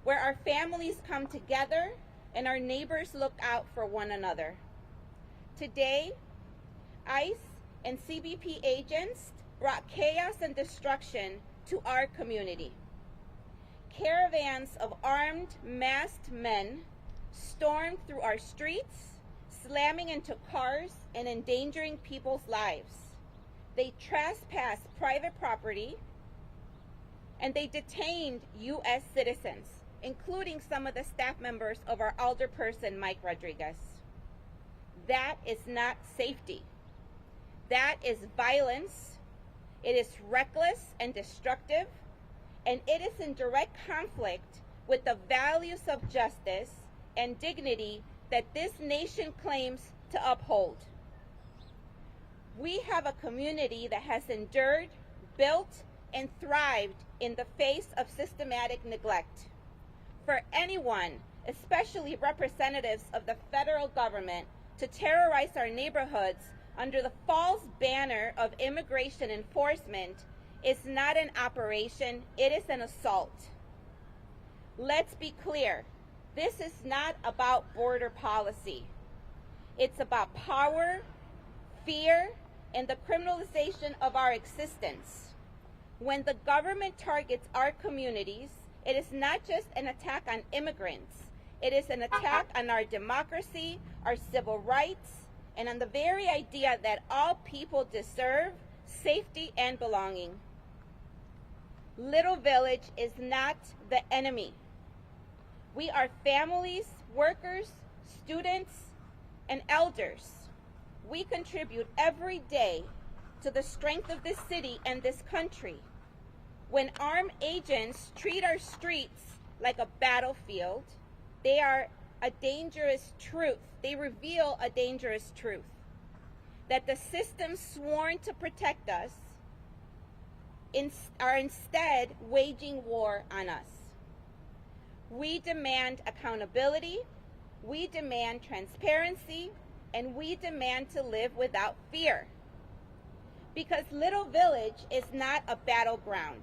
where our families come together and our neighbors look out for one another. Today, ICE and CBP agents brought chaos and destruction to our community. Caravans of armed, masked men stormed through our streets, slamming into cars and endangering people's lives. They trespassed private property, and they detained U.S. citizens, including some of the staff members of our alderperson, Mike Rodriguez. That is not safety. That is violence. It is reckless and destructive, and it is in direct conflict with the values of justice and dignity that this nation claims to uphold. We have a community that has endured, built, and thrived in the face of systematic neglect. For anyone, especially representatives of the federal government, to terrorize our neighborhoods under the false banner of immigration enforcement is not an operation, it is an assault. Let's be clear, this is not about border policy. It's about power, fear, and the criminalization of our existence. When the government targets our communities, it is not just an attack on immigrants. It is an attack on our democracy, our civil rights, and on the very idea that all people deserve safety and belonging. Little Village is not the enemy. We are families, workers, students, and elders. We contribute every day to the strength of this city and this country. When armed agents treat our streets like a battlefield, they are a dangerous truth. They reveal a dangerous truth, that the systems sworn to protect us are instead waging war on us. We demand accountability, we demand transparency, and we demand to live without fear. Because Little Village is not a battleground.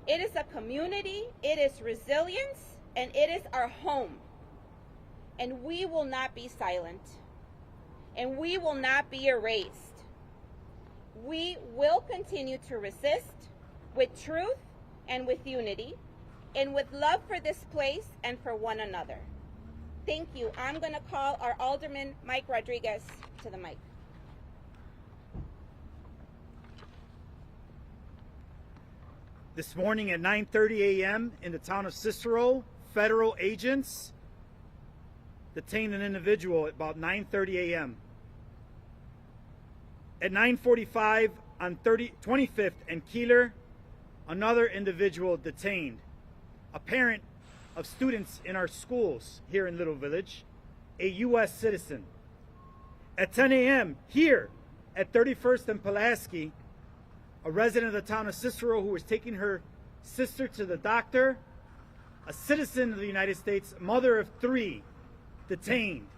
It is a community, it is resilience, and it is our home. And we will not be silent. And we will not be erased. We will continue to resist with truth and with unity and with love for this place and for one another. Thank you. I'm going to call our Alderman, Mike Rodriguez, to the mic. This morning at 9:30 a.m. in the town of Cicero, federal agents detained an individual at about 9:30 a.m. At 9:45 on 25th and Keeler, another individual detained, a parent of students in our schools here in Little Village, a U.S. citizen. At 10 a.m. here at 31st and Pulaski, a resident of the town of Cicero who was taking her sister to the doctor, a citizen of the United States, mother of 3, detained.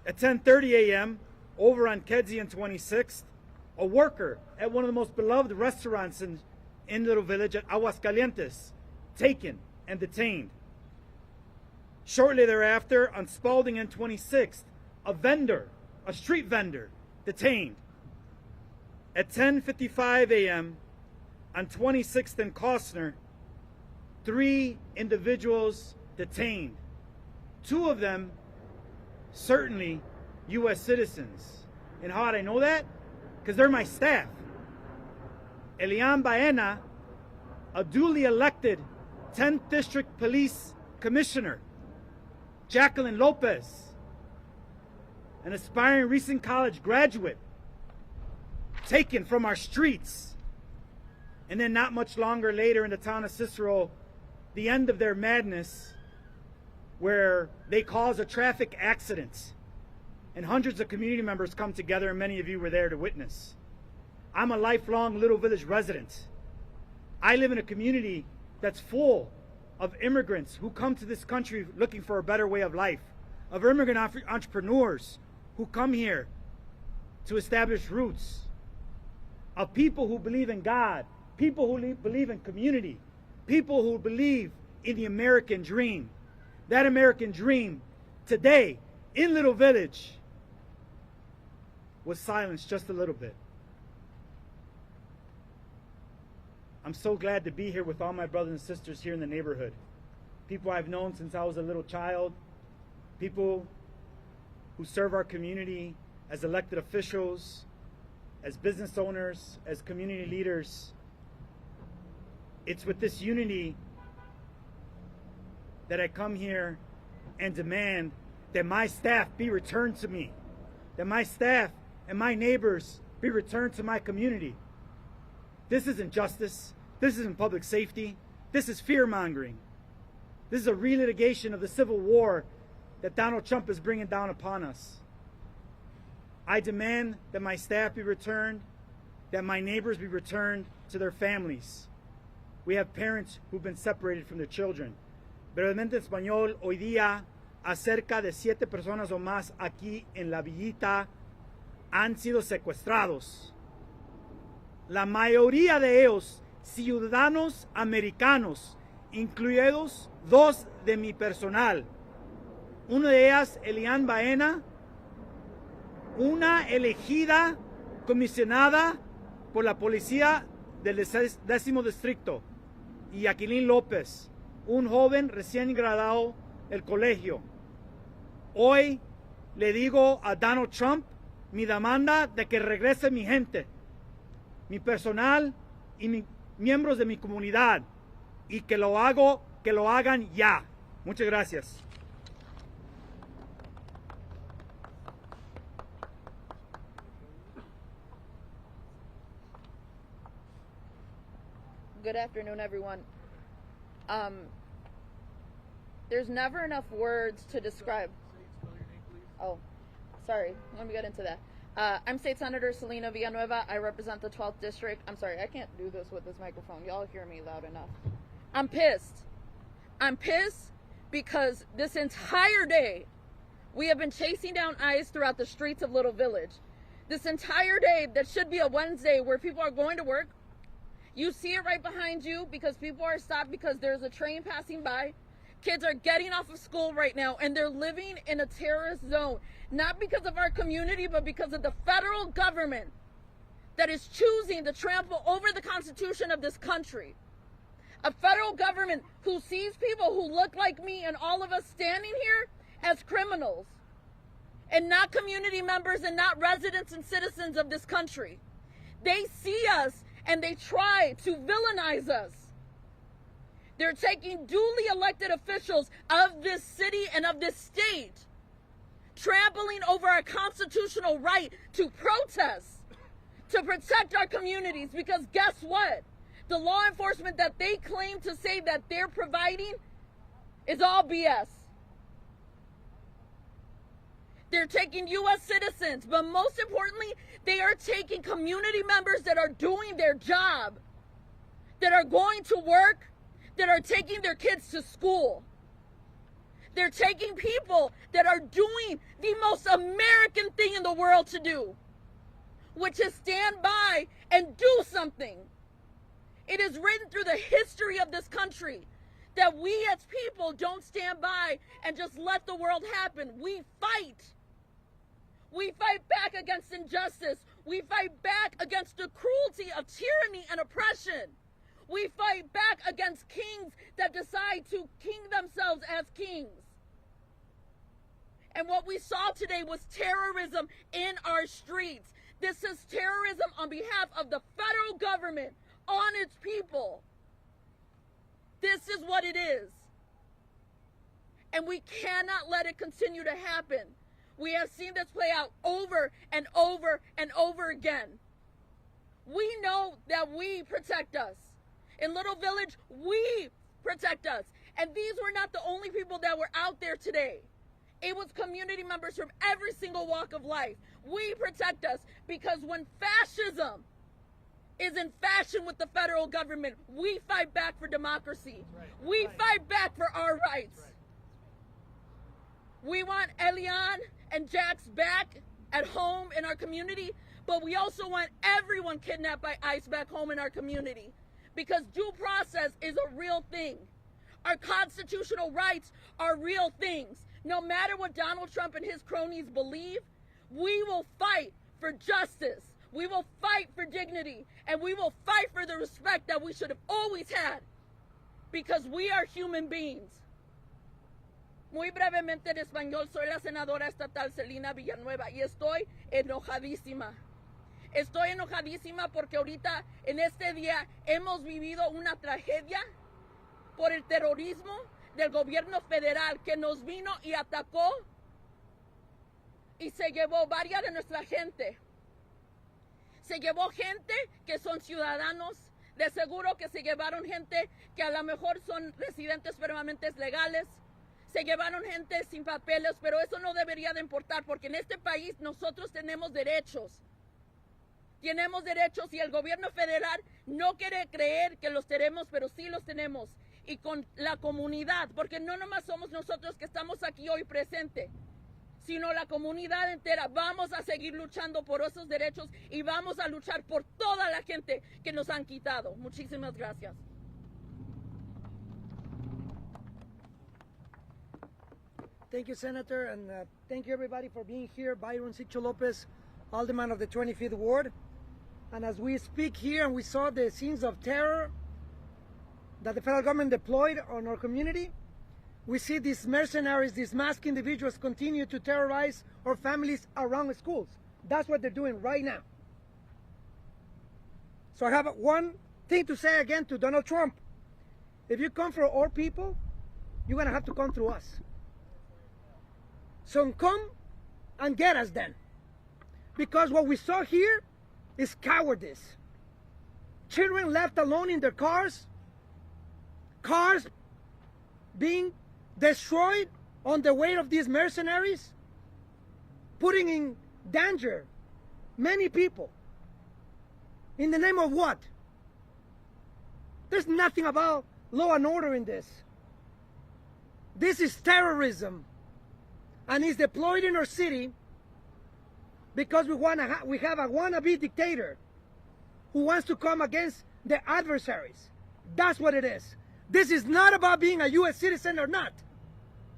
At 10:30 a.m., over on Kedzie and 26th, a worker at one of the most beloved restaurants in Little Village at Aguascalientes, taken and detained. Shortly thereafter, on Spalding and 26th, a street vendor, detained. At 10:55 a.m. on 26th and Costner, 3 individuals detained. 2 of them certainly U.S. citizens. And how do I know that? Because they're my staff. Elian Baena, a duly elected 10th District Police Commissioner. Jacqueline Lopez, an aspiring recent college graduate, taken from our streets. And then not much longer later in the town of Cicero, the end of their madness, where they cause a traffic accident and hundreds of community members come together, and many of you were there to witness. I'm a lifelong Little Village resident. I live in a community that's full of immigrants who come to this country looking for a better way of life, of immigrant entrepreneurs who come here to establish roots, of people who believe in God, people who believe in community, people who believe in the American dream. That American dream today in Little Village was silenced just a little bit. I'm so glad to be here with all my brothers and sisters here in the neighborhood. People I've known since I was a little child, people who serve our community as elected officials, as business owners, as community leaders. It's with this unity that I come here and demand that my staff be returned to me, that my staff and my neighbors be returned to my community. This isn't justice. This isn't public safety. This is fear-mongering. This is a relitigation of the civil war that Donald Trump is bringing down upon us. I demand that my staff be returned, that my neighbors be returned to their families. We have parents who've been separated from their children. Brevemente en español, hoy día, acerca de 7 personas o más aquí en la villita han sido secuestrados. La mayoría de ellos, ciudadanos americanos, incluidos 2 de mi personal. Una de ellas, Elian Baena, una elegida comisionada por la policía del 10º distrito, y Aquilín López, un joven recién graduado del colegio. Hoy le digo a Donald Trump mi demanda de que regrese mi gente, mi personal y miembros de mi comunidad, y que lo hagan ya. Muchas gracias. Good afternoon, everyone. There's never enough words to describe. Oh, sorry. Let me get into that. I'm State Senator Selena Villanueva. I represent the 12th District. I'm sorry, I can't do this with this microphone. Y'all hear me loud enough. I'm pissed. I'm pissed because this entire day we have been chasing down ICE throughout the streets of Little Village. This entire day that should be a Wednesday where people are going to work. You see it right behind you because people are stopped because there's a train passing by. Kids are getting off of school right now and they're living in a terrorist zone. Not because of our community, but because of the federal government that is choosing to trample over the Constitution of this country. A federal government who sees people who look like me and all of us standing here as criminals and not community members and not residents and citizens of this country. They see us and they try to villainize us. They're taking duly elected officials of this city and of this state, trampling over our constitutional right to protest, to protect our communities, because guess what? The law enforcement that they claim to say that they're providing is all BS. They're taking U.S. citizens, but most importantly, they are taking community members that are doing their job, that are going to work, that are taking their kids to school. They're taking people that are doing the most American thing in the world to do, which is stand by and do something. It is written through the history of this country that we as people don't stand by and just let the world happen. We fight. We fight back against injustice. We fight back against the cruelty of tyranny and oppression. We fight back against kings that decide to king themselves as kings. And what we saw today was terrorism in our streets. This is terrorism on behalf of the federal government on its people. This is what it is. And we cannot let it continue to happen. We have seen this play out over and over and over again. We know that we protect us. In Little Village, we protect us. And these were not the only people that were out there today. It was community members from every single walk of life. We protect us because when fascism is in fashion with the federal government, we fight back for democracy. We fight back for our rights. We want Elian and Jax back at home in our community, but we also want everyone kidnapped by ICE back home in our community. because due process is a real thing. Our constitutional rights are real things. No matter what Donald Trump and his cronies believe, we will fight for justice. We will fight for dignity, and we will fight for the respect that we should have always had, because we are human beings. Muy brevemente en español, soy la senadora estatal Celina Villanueva y estoy enojadísima. Estoy enojadísima porque ahorita, en este día, hemos vivido una tragedia por el terrorismo del gobierno federal que nos vino y atacó y se llevó varias de nuestra gente. Se llevó gente que son ciudadanos, de seguro que se llevaron gente que a lo mejor son residentes permanentes legales, se llevaron gente sin papeles, pero eso no debería de importar porque en este país nosotros tenemos derechos. Tenemos derechos y el gobierno federal no quiere creer que los tenemos, pero sí los tenemos. Y con la comunidad, porque no nomás somos nosotros que estamos aquí hoy presentes, sino la comunidad entera. Vamos a seguir luchando por esos derechos y vamos a luchar por toda la gente que nos han quitado. Muchísimas gracias. Thank you, Senator, and thank you everybody for being here. Byron Cicero Lopez, Alderman of the 25th Ward. And as we speak here and we saw the scenes of terror that the federal government deployed on our community, we see these mercenaries, these masked individuals continue to terrorize our families around the schools. That's what they're doing right now. So I have one thing to say again to Donald Trump. If you come for our people, you're going to have to come through us. So come and get us then. Because what we saw here is cowardice. Children left alone in their cars, cars being destroyed on the weight of these mercenaries, putting in danger many people. In the name of what? There's nothing about law and order in this. This is terrorism, and it's deployed in our city because we have a wannabe dictator who wants to come against the adversaries. That's what it is. This is not about being a U.S. citizen or not.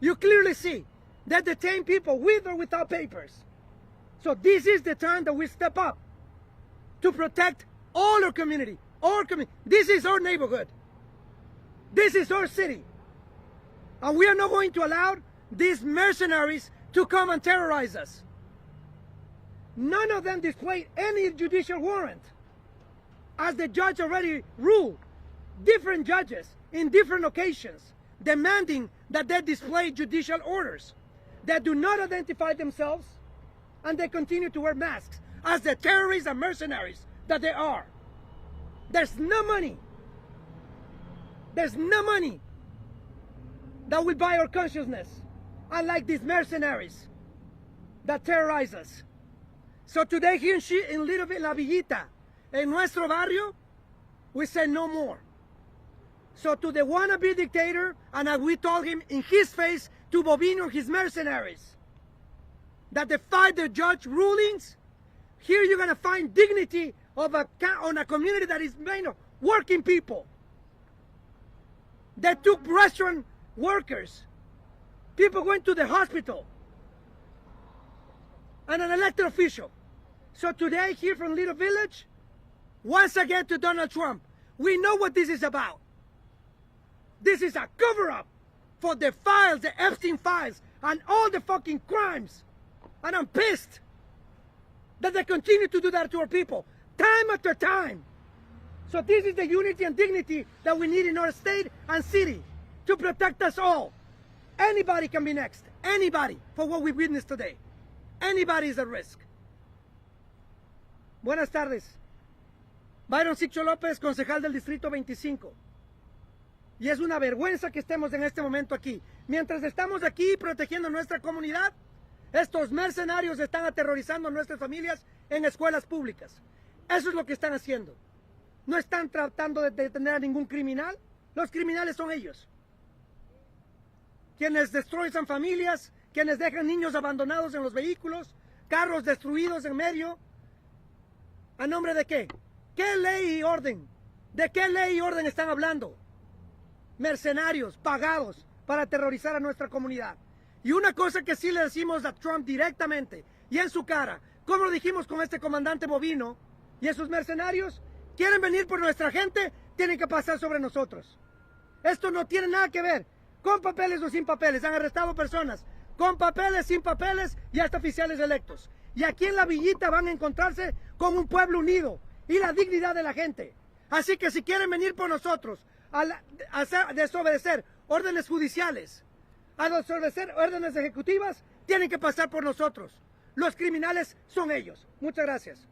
You clearly see they detain people with or without papers. So this is the time that we step up to protect all our community. This is our neighborhood. This is our city. And we are not going to allow these mercenaries to come and terrorize us. None of them displayed any judicial warrant. As the judge already ruled, different judges in different occasions demanding that they display judicial orders that do not identify themselves, and they continue to wear masks as the terrorists and mercenaries that they are. There's no money. There's no money that will buy our consciousness, unlike these mercenaries that terrorize us. So today here in Little La Villita, en nuestro barrio, we say no more. So to the wannabe dictator, and as we told him in his face, to Bobino and his mercenaries, that defy the judge rulings, here you're going to find dignity of on a community that is made of working people. They took restaurant workers, people going to the hospital, and an elected official. So today here from Little Village, once again to Donald Trump, we know what this is about. This is a cover-up for the files, the Epstein files, and all the fucking crimes. And I'm pissed that they continue to do that to our people, time after time. So this is the unity and dignity that we need in our state and city to protect us all. Anybody can be next. Anybody, for what we witnessed today. Anybody is at risk. Buenas tardes. Byron Cicero López, concejal del Distrito 25. Y es una vergüenza que estemos en este momento aquí. Mientras estamos aquí protegiendo nuestra comunidad, estos mercenarios están aterrorizando a nuestras familias en escuelas públicas. Eso es lo que están haciendo. No están tratando de detener a ningún criminal. Los criminales son ellos. Quienes destruyen familias, quienes dejan niños abandonados en los vehículos, carros destruidos en medio. ¿A nombre de qué? ¿Qué ley y orden ¿De qué ley y orden están hablando? Mercenarios pagados para aterrorizar a nuestra comunidad. Y una cosa que sí le decimos a Trump directamente y en su cara, como lo dijimos con este comandante bovino y esos mercenarios, quieren venir por nuestra gente, tienen que pasar sobre nosotros. Esto no tiene nada que ver con papeles o sin papeles. Han arrestado personas con papeles, sin papeles y hasta oficiales electos. Y aquí en la villita van a encontrarse con un pueblo unido y la dignidad de la gente. Así que si quieren venir por nosotros a desobedecer órdenes judiciales, a desobedecer órdenes ejecutivas, tienen que pasar por nosotros. Los criminales son ellos. Muchas gracias.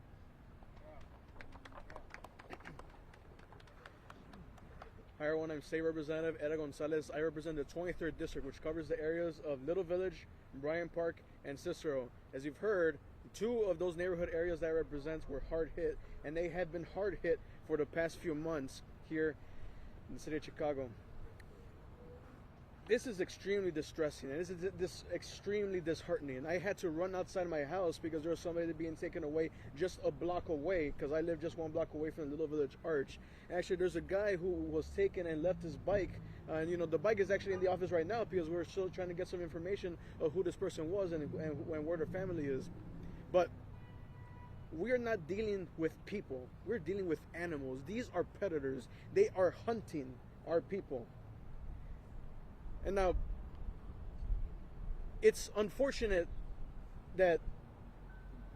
Hi everyone, I'm State Representative Era Gonzalez. I represent the 23rd District, which covers the areas of Little Village, Bryant Park, and Cicero. As you've heard, 2 of those neighborhood areas that I represent were hard hit, and they have been hard hit for the past few months here in the city of Chicago. This is extremely distressing, and this is extremely disheartening. I had to run outside my house because there was somebody being taken away just a block away, because I live just 1 block away from the Little Village Arch. Actually, there's a guy who was taken and left his bike, and you know, the bike is actually in the office right now because we're still trying to get some information of who this person was and where their family is. But we are not dealing with people, we're dealing with animals. These are predators. They are hunting our people. And now, it's unfortunate that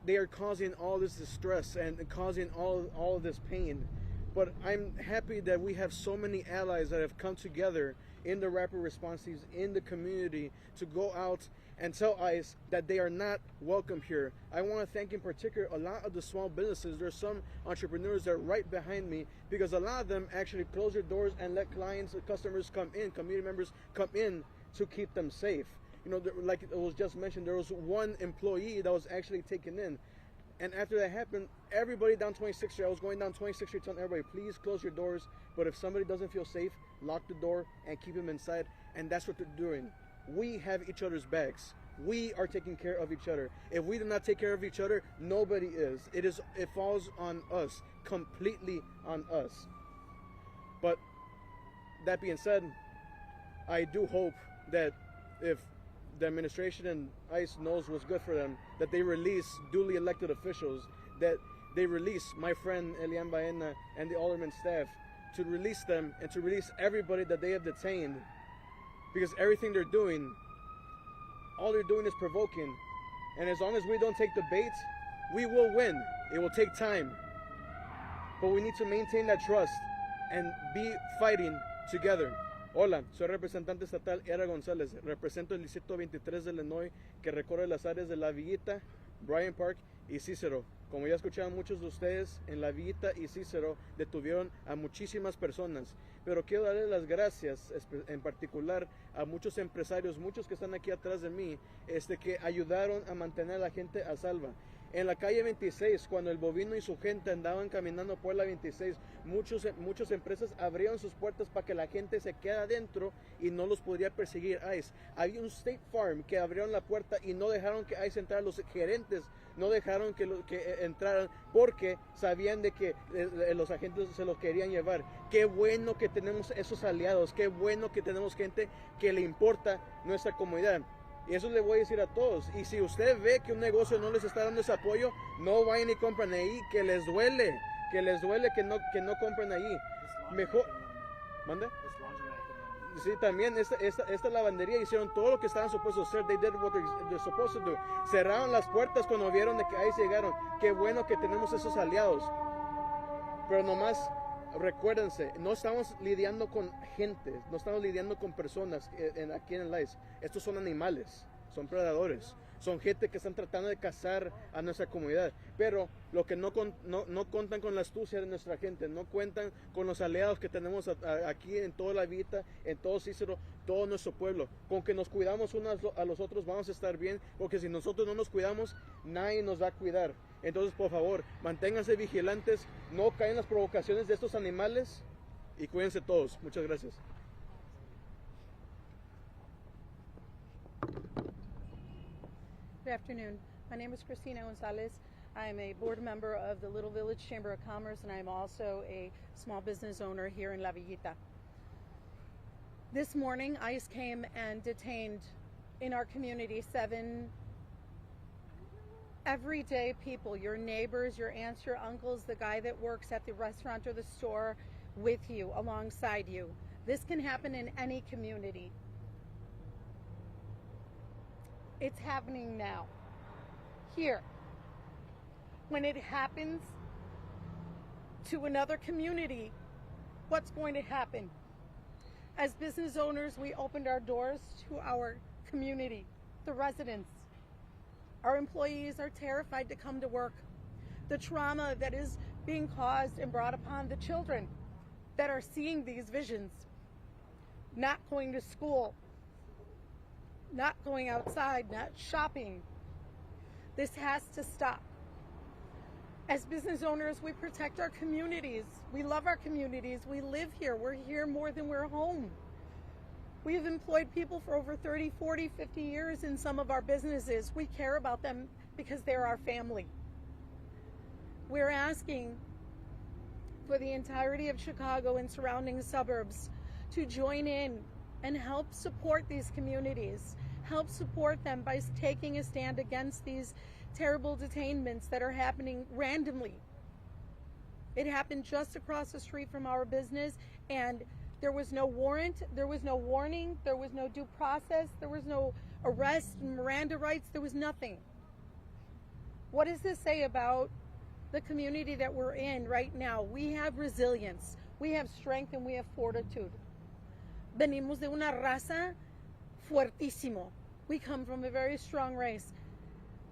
they are causing all this distress and causing all of this pain. But I'm happy that we have so many allies that have come together in the rapid response teams, in the community, to go out and tell ICE that they are not welcome here. I want to thank in particular a lot of the small businesses. There's some entrepreneurs that are right behind me, because a lot of them actually close their doors and let clients and customers come in, community members come in to keep them safe. You know, like it was just mentioned, there was 1 employee that was actually taken in. And after that happened, everybody down 26th Street, I was going down 26th Street telling everybody, please close your doors. But if somebody doesn't feel safe, lock the door and keep them inside. And that's what they're doing. We have each other's backs. We are taking care of each other. If we do not take care of each other, nobody is. It falls on us, completely on us. But that being said, I do hope that if the administration and ICE knows what's good for them, that they release duly elected officials, that they release my friend Elian Baena and the alderman staff, to release them and to release everybody that they have detained. Because everything they're doing, all they're doing is provoking. And as long as we don't take the bait, we will win. It will take time. But we need to maintain that trust and be fighting together. Hola, soy representante estatal Era González. Represento el distrito 23 de Illinois, que recorre las áreas de La Villita, Bryant Park y Cicero. Como ya escucharon muchos de ustedes, en La Villita y Cicero detuvieron a muchísimas personas. Pero quiero darle las gracias en particular a muchos empresarios, muchos que están aquí atrás de mí, que ayudaron a mantener a la gente a salva. En la calle 26, cuando el bovino y su gente andaban caminando por la 26, muchas empresas abrieron sus puertas para que la gente se quede adentro y no los podría perseguir ICE. Había un State Farm que abrieron la puerta y no dejaron que ICE entrara. Los gerentes no dejaron que entraran porque sabían de que los agentes se los querían llevar. Qué bueno que tenemos esos aliados, qué bueno que tenemos gente que le importa nuestra comunidad. Y eso le voy a decir a todos. Y si usted ve que un negocio no les está dando ese apoyo, no vayan y compren ahí, que les duele que no compren ahí. Mejor. ¿Mande? Sí, también esta lavandería hicieron todo lo que estaban supuestos a hacer. They did what they're supposed to do. Cerraron las puertas cuando vieron de que ahí llegaron. Qué bueno que tenemos esos aliados. Pero nomás recuérdense, no estamos lidiando con gente, no estamos lidiando con personas aquí en el ICE. Estos son animales, son predadores, son gente que están tratando de cazar a nuestra comunidad. Pero lo que no cuentan con la astucia de nuestra gente, no cuentan con los aliados que tenemos aquí en toda la vida, en todo Cicero, todo nuestro pueblo. Con que nos cuidamos unos a los otros vamos a estar bien, porque si nosotros no nos cuidamos, nadie nos va a cuidar. Entonces, por favor, manténganse vigilantes, no caen en las provocaciones de estos animales y cuídense todos. Muchas gracias. Good afternoon. My name is Christina Gonzalez. I'm a board member of the Little Village Chamber of Commerce, and I'm also a small business owner here in La Villita. This morning, ICE came and detained in our community 7 everyday people, your neighbors, your aunts, your uncles, the guy that works at the restaurant or the store with you, alongside you. This can happen in any community. It's happening now, here. When it happens to another community, what's going to happen? As business owners, we opened our doors to our community, the residents. Our employees are terrified to come to work. The trauma that is being caused and brought upon the children that are seeing these visions, not going to school, not going outside, not shopping. This has to stop. As business owners, we protect our communities. We love our communities. We live here. We're here more than we're home. We have employed people for over 30, 40, 50 years in some of our businesses. We care about them because they're our family. We're asking for the entirety of Chicago and surrounding suburbs to join in and help support these communities. Help support them by taking a stand against these terrible detainments that are happening randomly. It happened just across the street from our business, and there was no warrant, there was no warning, there was no due process, there was no arrest, Miranda rights, there was nothing. What does this say about the community that we're in right now? We have resilience, we have strength, and we have fortitude. Venimos de una raza fuertísimo. We come from a very strong race.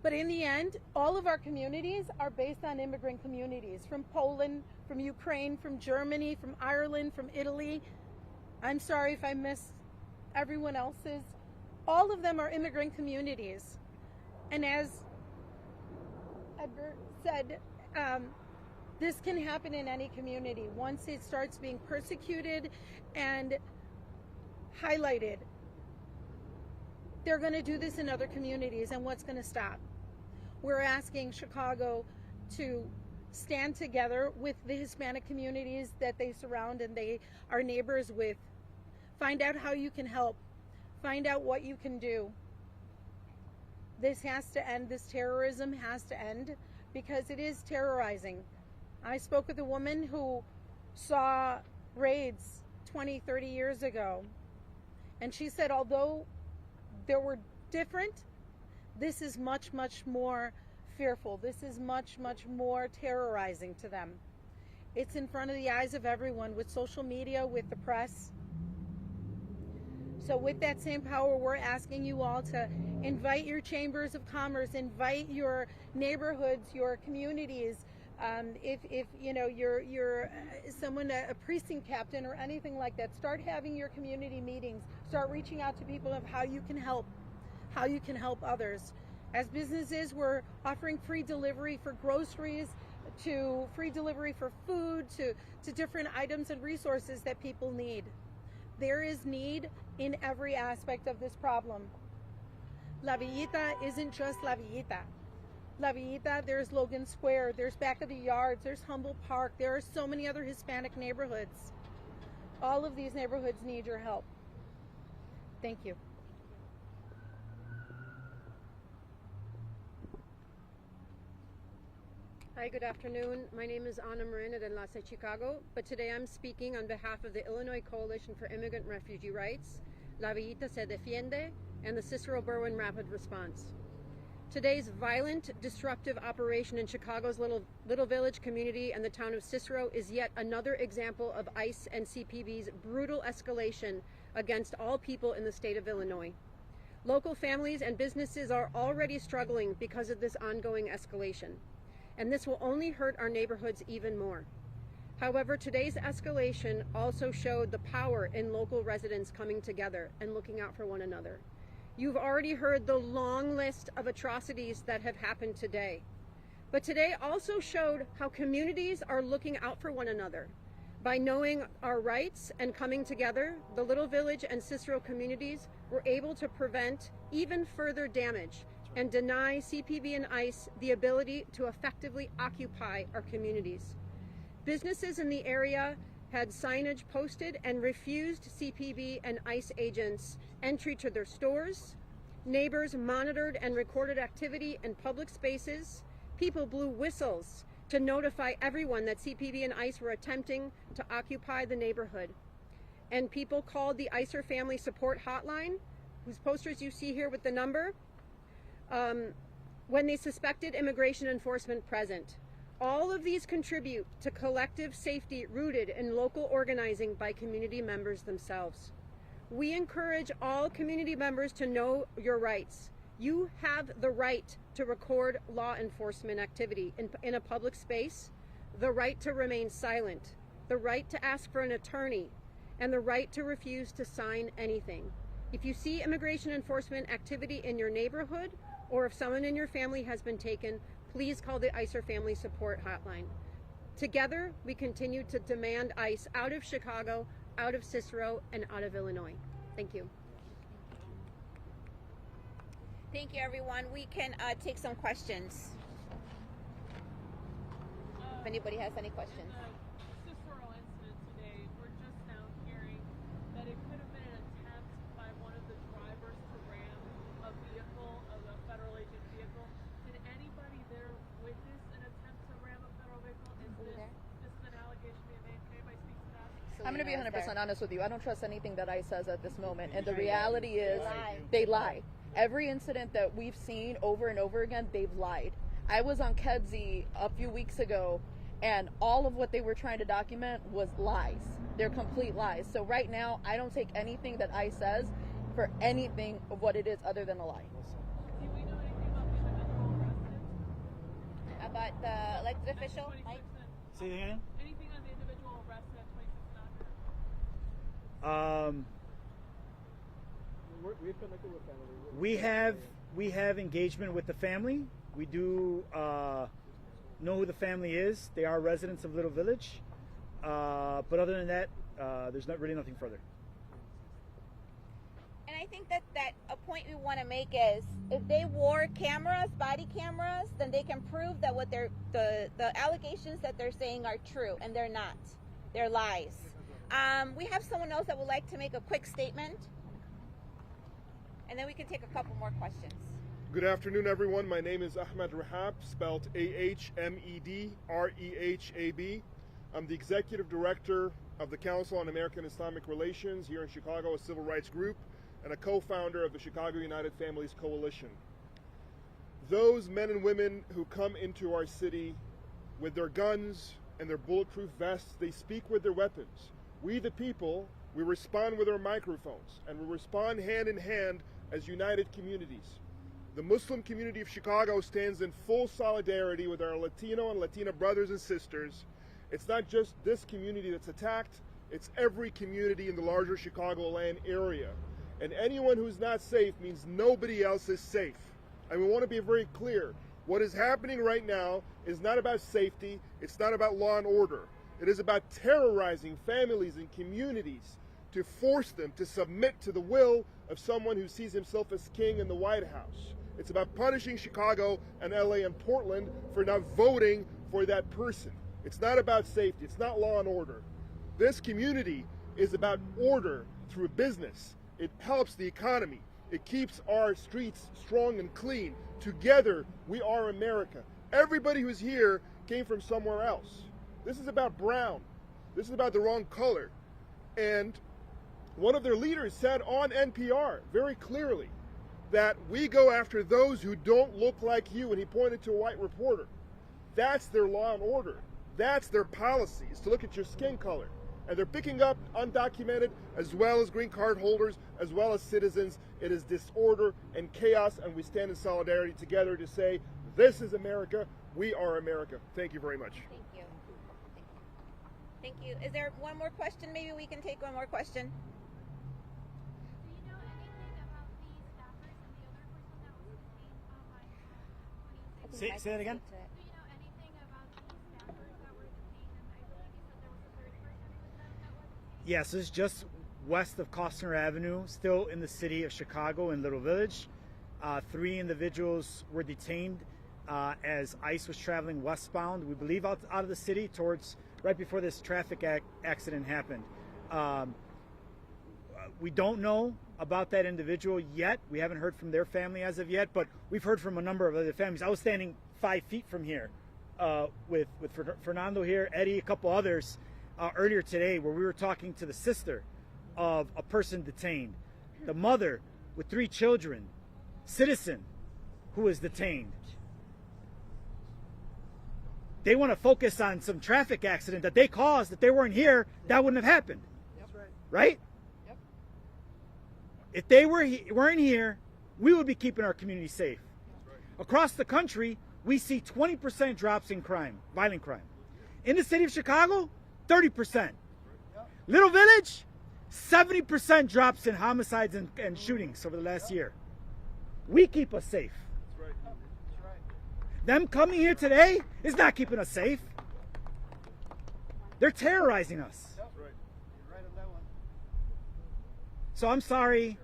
But in the end, all of our communities are based on immigrant communities from Poland, from Ukraine, from Germany, from Ireland, from Italy. I'm sorry if I missed everyone else's. All of them are immigrant communities. And as Edgar said, this can happen in any community. Once it starts being persecuted and highlighted, they're going to do this in other communities, and what's going to stop? We're asking Chicago to stand together with the Hispanic communities that they surround and they are neighbors with. Find out how you can help. Find out what you can do. This has to end. This terrorism has to end because it is terrorizing. I spoke with a woman who saw raids 20, 30 years ago, and she said although there were different, this is much, much more fearful. This is much, much more terrorizing to them. It's in front of the eyes of everyone with social media, with the press. So with that same power, we're asking you all to invite your chambers of commerce, invite your neighborhoods, your communities. If you know you're someone, a precinct captain or anything like that, start having your community meetings. Start reaching out to people of how you can help others. As businesses, we're offering free delivery for groceries, to free delivery for food, to different items and resources that people need. There is need in every aspect of this problem. La Villita isn't just La Villita. La Villita, there's Logan Square, there's Back of the Yards, there's Humboldt Park, there are so many other Hispanic neighborhoods. All of these neighborhoods need your help. Thank you. Hi, good afternoon. My name is Ana Marina de Enlace Chicago, but today I'm speaking on behalf of the Illinois Coalition for Immigrant and Refugee Rights, La Villita se defiende, and the Cicero Berwyn Rapid Response. Today's violent, disruptive operation in Chicago's Little Village community and the town of Cicero is yet another example of ICE and CPB's brutal escalation against all people in the state of Illinois. Local families and businesses are already struggling because of this ongoing escalation, and this will only hurt our neighborhoods even more. However, today's escalation also showed the power in local residents coming together and looking out for one another. You've already heard the long list of atrocities that have happened today. But today also showed how communities are looking out for one another. By knowing our rights and coming together, the Little Village and Cicero communities were able to prevent even further damage and deny CPB and ICE the ability to effectively occupy our communities. Businesses in the area had signage posted and refused CPB and ICE agents entry to their stores. Neighbors monitored and recorded activity in public spaces. People blew whistles to notify everyone that CPB and ICE were attempting to occupy the neighborhood. And people called the ICER Family Support Hotline, whose posters you see here with the number, when they suspected immigration enforcement present. All of these contribute to collective safety rooted in local organizing by community members themselves. We encourage all community members to know your rights. You have the right to record law enforcement activity in a public space, the right to remain silent, the right to ask for an attorney, and the right to refuse to sign anything. If you see immigration enforcement activity in your neighborhood, or if someone in your family has been taken, please call the ICER Family Support Hotline. Together, we continue to demand ICE out of Chicago, out of Cicero, and out of Illinois. Thank you. Thank you, everyone. We can take some questions. If anybody has any questions. The Cicero incident today, we're just now hearing that it could have been an attempt by one of the drivers to ram a vehicle, a federal agent vehicle. Did anybody there witness an attempt to ram a federal vehicle? This is an allegation being made? Can anybody speak to that? I'm going to be 100% honest with you. I don't trust anything that ICE says at this moment. And the reality is they lie. Every incident that we've seen over and over again, they've lied. I was on Kedzie a few weeks ago, and all of what they were trying to document was lies. They're complete lies. So right now, I don't take anything that ICE says for anything of what it is other than a lie. Do we know anything about the individual arrested? About the elected official? Mike? Say it again. Anything on the individual arrested at 26 We've connected with family. We have engagement with the family. We do know who the family is. They are residents of Little Village. But other than that, there's not really nothing further. And I think that a point we want to make is if they wore cameras, body cameras, then they can prove that what the allegations that they're saying are true, and they're not. They're lies. We have someone else that would like to make a quick statement, and then we can take a couple more questions. Good afternoon, everyone. My name is Ahmed Rahab, spelled Ahmed Rehab. I'm the Executive Director of the Council on American Islamic Relations here in Chicago, a civil rights group, and a co-founder of the Chicago United Families Coalition. Those men and women who come into our city with their guns and their bulletproof vests, they speak with their weapons. We, the people, we respond with our microphones, and we respond hand in hand as united communities. The Muslim community of Chicago stands in full solidarity with our Latino and Latina brothers and sisters. It's not just this community that's attacked, it's every community in the larger Chicagoland area. And anyone who's not safe means nobody else is safe. And we want to be very clear. What is happening right now is not about safety, it's not about law and order. It is about terrorizing families and communities to force them to submit to the will of someone who sees himself as king in the White House. It's about punishing Chicago and LA and Portland for not voting for that person. It's not about safety, it's not law and order. This community is about order through business. It helps the economy. It keeps our streets strong and clean. Together, we are America. Everybody who's here came from somewhere else. This is about brown. This is about the wrong color. And one of their leaders said on NPR very clearly that we go after those who don't look like you, and he pointed to a white reporter. That's their law and order. That's their policy, is to look at your skin color. And they're picking up undocumented as well as green card holders, as well as citizens. It is disorder and chaos, and we stand in solidarity together to say, this is America, we are America. Thank you very much. Thank you. Thank you. Is there one more question? Maybe we can take one more question. Do you know anything about the staffers and the other person that was detained by Say that again? Do you know anything about the staffers that were detained? And I believe you said there was a third person with them that was detained. Yes, this is just west of Costner Avenue, still in the city of Chicago in Little Village. 3 individuals were detained as ICE was traveling westbound, we believe out of the city towards right before this traffic accident happened. We don't know about that individual yet. We haven't heard from their family as of yet, but we've heard from a number of other families. I was standing 5 feet from here with Fernando here, Eddie, a couple others earlier today, where we were talking to the sister of a person detained, the mother with 3 children, citizen who was detained. They want to focus on some traffic accident that they caused, that they weren't here, that wouldn't have happened. That's right. Right? Yep. If they weren't here, we would be keeping our community safe. Across the country, we see 20% drops in crime, violent crime. In the city of Chicago, 30%. Little Village, 70% drops in homicides and shootings over the last year. We keep us safe. Them coming here today is not keeping us safe. They're terrorizing us. So I'm sorry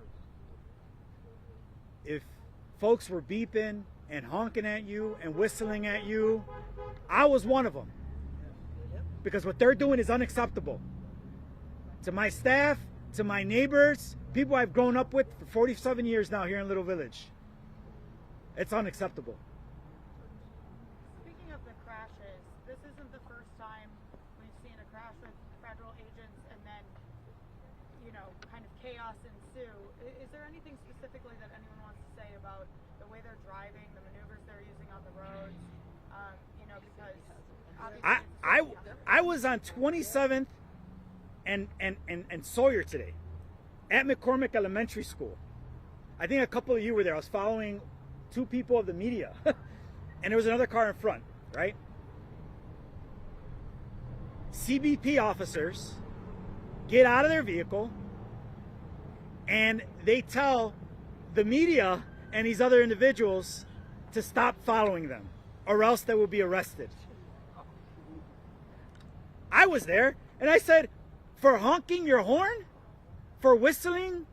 if folks were beeping and honking at you and whistling at you. I was one of them. Because what they're doing is unacceptable. To my staff, to my neighbors, people I've grown up with for 47 years now here in Little Village. It's unacceptable. Speaking of the crashes, this isn't the first time we've seen a crash with federal agents and then, kind of chaos ensue. Is there anything specifically that anyone wants to say about the way they're driving, the maneuvers they're using on the roads? Because obviously I was on 27th and Sawyer today at McCormick Elementary School. I think a couple of you were there. I was following 2 people of the media and there was another car in front, right? CBP officers get out of their vehicle and they tell the media and these other individuals to stop following them or else they will be arrested. I was there and I said, for honking your horn, for whistling,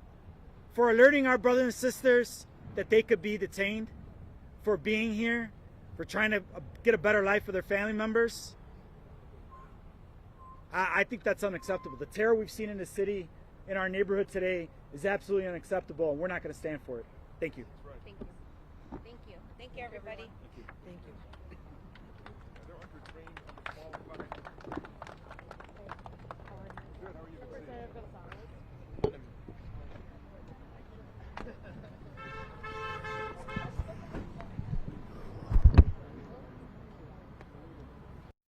for alerting our brothers and sisters that they could be detained, for being here, for trying to get a better life for their family members, I think that's unacceptable. The terror we've seen in the city, in our neighborhood today, is absolutely unacceptable, and we're not going to stand for it. Thank you. Thank you. Thank you. Thank you, everybody.